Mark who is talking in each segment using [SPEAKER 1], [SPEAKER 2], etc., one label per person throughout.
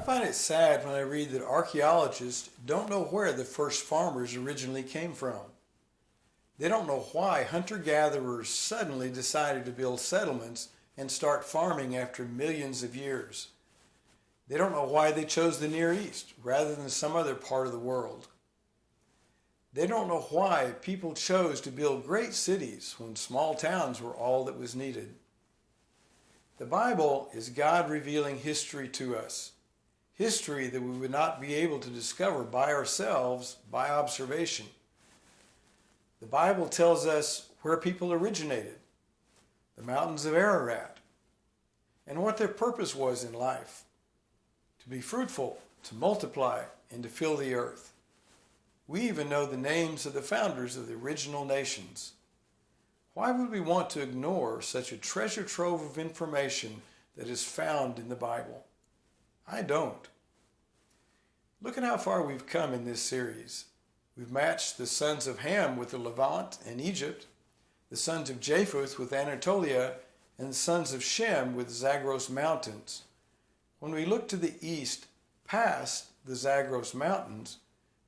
[SPEAKER 1] find it sad when I read that archaeologists don't know where the first farmers originally came from. They don't know why hunter-gatherers suddenly decided to build settlements and start farming after millions of years. They don't know why they chose the Near East rather than some other part of the world. They don't know why people chose to build great cities when small towns were all that was needed. The Bible is God revealing history to us, history that we would not be able to discover by ourselves by observation. The Bible tells us where people originated, the mountains of Ararat, and what their purpose was in life, to be fruitful, to multiply, and to fill the earth. We even know the names of the founders of the original nations. Why would we want to ignore such a treasure trove of information that is found in the Bible? I don't. Look at how far we've come in this series. We've matched the sons of Ham with the Levant and Egypt, the sons of Japheth with Anatolia, and the sons of Shem with the Zagros Mountains. When we look to the east, past the Zagros Mountains,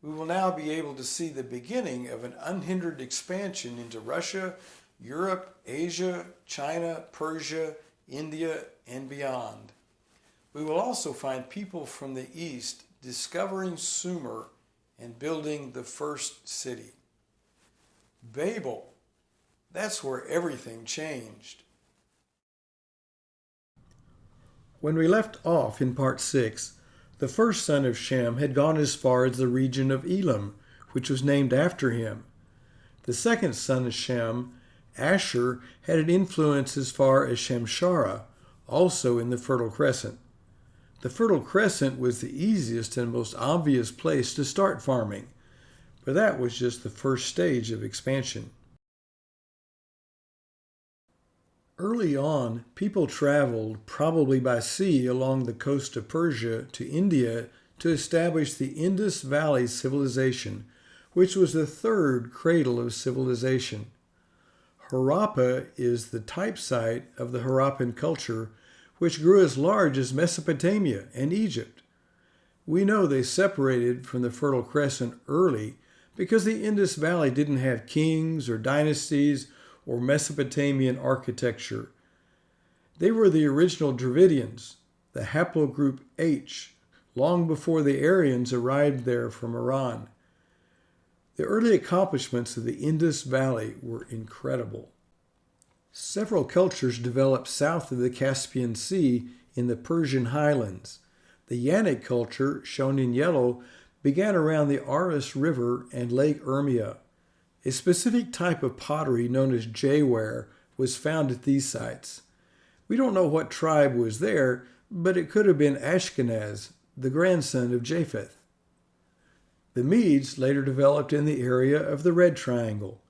[SPEAKER 1] we will now be able to see the beginning of an unhindered expansion into Russia, Europe, Asia, China, Persia, India, and beyond. We will also find people from the east discovering Sumer and building the first city. Babel, that's where everything changed. When we left off in part 6, the first son of Shem had gone as far as the region of Elam, which was named after him. The second son of Shem, Asher, had an influence as far as Shemshara, also in the Fertile Crescent. The Fertile Crescent was the easiest and most obvious place to start farming, but that was just the first stage of expansion. Early on, people traveled, probably by sea, along the coast of Persia to India to establish the Indus Valley civilization, which was the third cradle of civilization. Harappa is the type site of the Harappan culture, which grew as large as Mesopotamia and Egypt. We know they separated from the Fertile Crescent early because the Indus Valley didn't have kings or dynasties or Mesopotamian architecture. They were the original Dravidians, the Haplogroup H, long before the Aryans arrived there from Iran. The early accomplishments of the Indus Valley were incredible. Several cultures developed south of the Caspian Sea in the Persian highlands. The Yannick culture, shown in yellow, began around the Aras River and Lake Urmia. A specific type of pottery known as jayware was found at these sites. We don't know what tribe was there, but it could have been Ashkenaz, the grandson of Japheth. The Medes later developed in the area of the Red Triangle.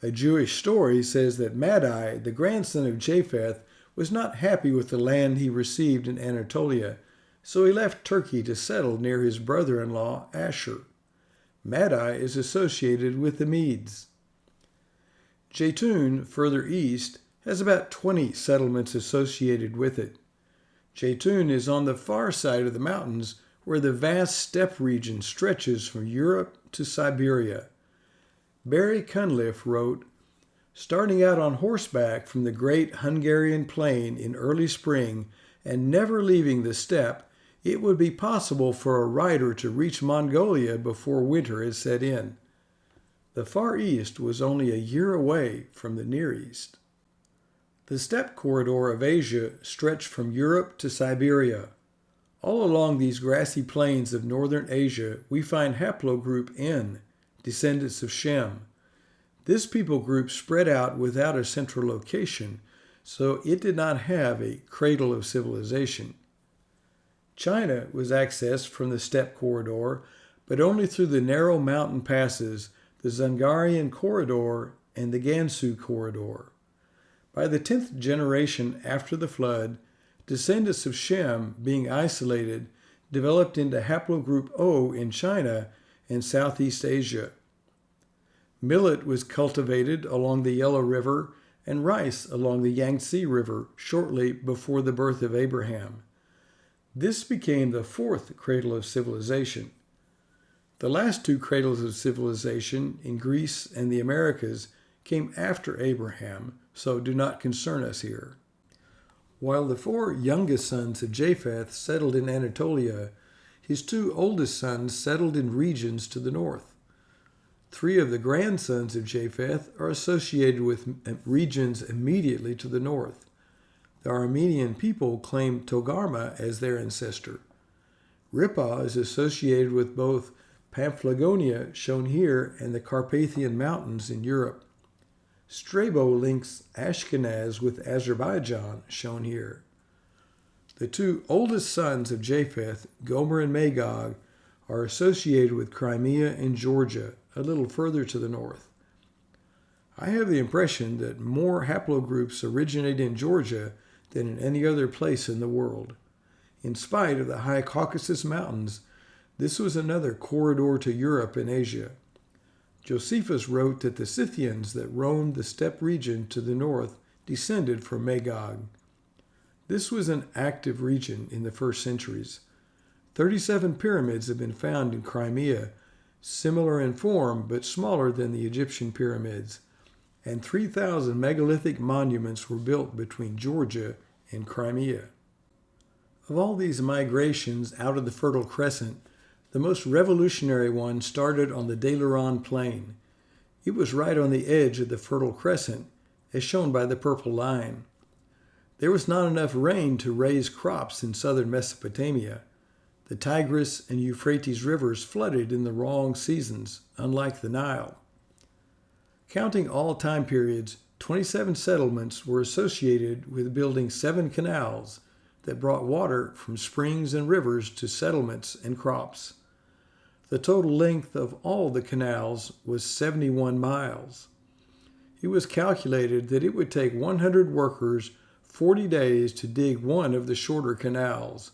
[SPEAKER 1] A Jewish story says that Madai, the grandson of Japheth, was not happy with the land he received in Anatolia, so he left Turkey to settle near his brother-in-law Ashur. Madai is associated with the Medes. Jeitun, further east, has about 20 settlements associated with it. Jeitun is on the far side of the mountains where the vast steppe region stretches from Europe to Siberia. Barry Cunliffe wrote, "Starting out on horseback from the great Hungarian plain in early spring and never leaving the steppe, it would be possible for a rider to reach Mongolia before winter had set in." The Far East was only a year away from the Near East. The steppe corridor of Asia stretched from Europe to Siberia. All along these grassy plains of northern Asia, we find Haplogroup N, descendants of Shem. This people group spread out without a central location, so it did not have a cradle of civilization. China was accessed from the steppe corridor, but only through the narrow mountain passes, the Zungarian corridor and the Gansu corridor. By the 10th generation after the flood, descendants of Shem, being isolated, developed into Haplogroup O in China and Southeast Asia. Millet was cultivated along the Yellow River and rice along the Yangtze River shortly before the birth of Abraham. This became the fourth cradle of civilization. The last two cradles of civilization in Greece and the Americas came after Abraham, so do not concern us here. While the four youngest sons of Japheth settled in Anatolia, his two oldest sons settled in regions to the north. Three of the grandsons of Japheth are associated with regions immediately to the north. The Armenian people claim Togarma as their ancestor. Ripa is associated with both Paphlagonia, shown here, and the Carpathian Mountains in Europe. Strabo links Ashkenaz with Azerbaijan, shown here. The two oldest sons of Japheth, Gomer and Magog, are associated with Crimea and Georgia, a little further to the north. I have the impression that more haplogroups originate in Georgia than in any other place in the world. In spite of the high Caucasus Mountains, this was another corridor to Europe and Asia. Josephus wrote that the Scythians that roamed the steppe region to the north descended from Magog. This was an active region in the first centuries. 37 pyramids have been found in Crimea, similar in form but smaller than the Egyptian pyramids, and 3,000 megalithic monuments were built between Georgia and Crimea. Of all these migrations out of the Fertile Crescent, the most revolutionary one started on the Deh Luran Plain. It was right on the edge of the Fertile Crescent, as shown by the purple line. There was not enough rain to raise crops in southern Mesopotamia. The Tigris and Euphrates rivers flooded in the wrong seasons, unlike the Nile. Counting all time periods, 27 settlements were associated with building 7 canals that brought water from springs and rivers to settlements and crops. The total length of all the canals was 71 miles. It was calculated that it would take 100 workers 40 days to dig one of the shorter canals.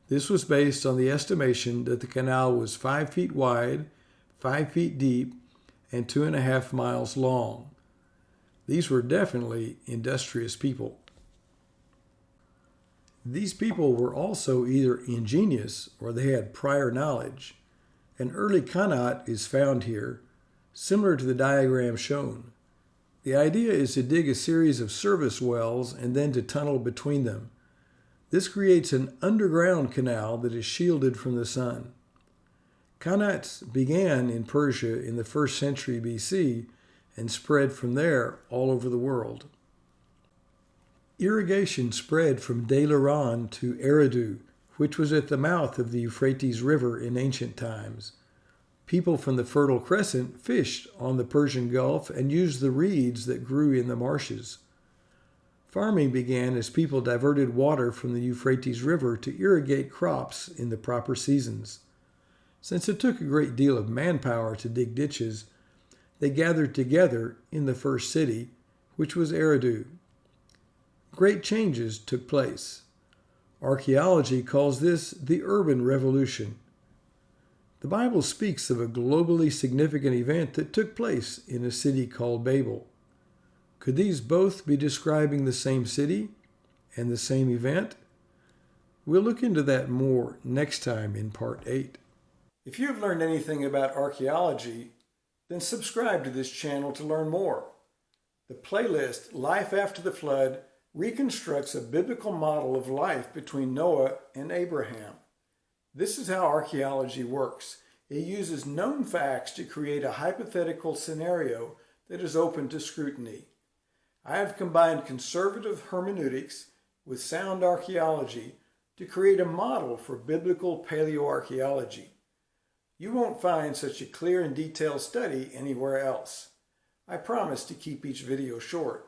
[SPEAKER 1] This was based on the estimation that the canal was 5 feet wide, 5 feet deep, and 2.5 miles long. These were definitely industrious people. These people were also either ingenious or they had prior knowledge. An early qanat is found here, similar to the diagram shown. The idea is to dig a series of service wells and then to tunnel between them. This creates an underground canal that is shielded from the sun. Qanats began in Persia in the 1st century BC and spread from there all over the world. Irrigation spread from Deh Luran to Eridu, which was at the mouth of the Euphrates River in ancient times. People from the Fertile Crescent fished on the Persian Gulf and used the reeds that grew in the marshes. Farming began as people diverted water from the Euphrates River to irrigate crops in the proper seasons. Since it took a great deal of manpower to dig ditches, they gathered together in the first city, which was Eridu. Great changes took place. Archaeology calls this the urban revolution. The Bible speaks of a globally significant event that took place in a city called Babel. Could these both be describing the same city and the same event? We'll look into that more next time in Part 8. If you have learned anything about archaeology, then subscribe to this channel to learn more. The playlist Life After the Flood reconstructs a biblical model of life between Noah and Abraham. This is how archaeology works. It uses known facts to create a hypothetical scenario that is open to scrutiny. I have combined conservative hermeneutics with sound archaeology to create a model for biblical paleoarchaeology. You won't find such a clear and detailed study anywhere else. I promise to keep each video short.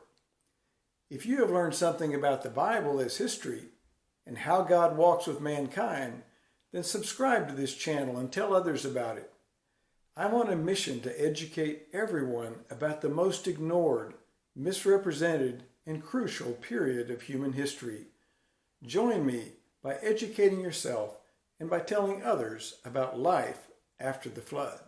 [SPEAKER 1] If you have learned something about the Bible as history and how God walks with mankind, then subscribe to this channel and tell others about it. I'm on a mission to educate everyone about the most ignored, misrepresented, and crucial period of human history. Join me by educating yourself and by telling others about life after the flood.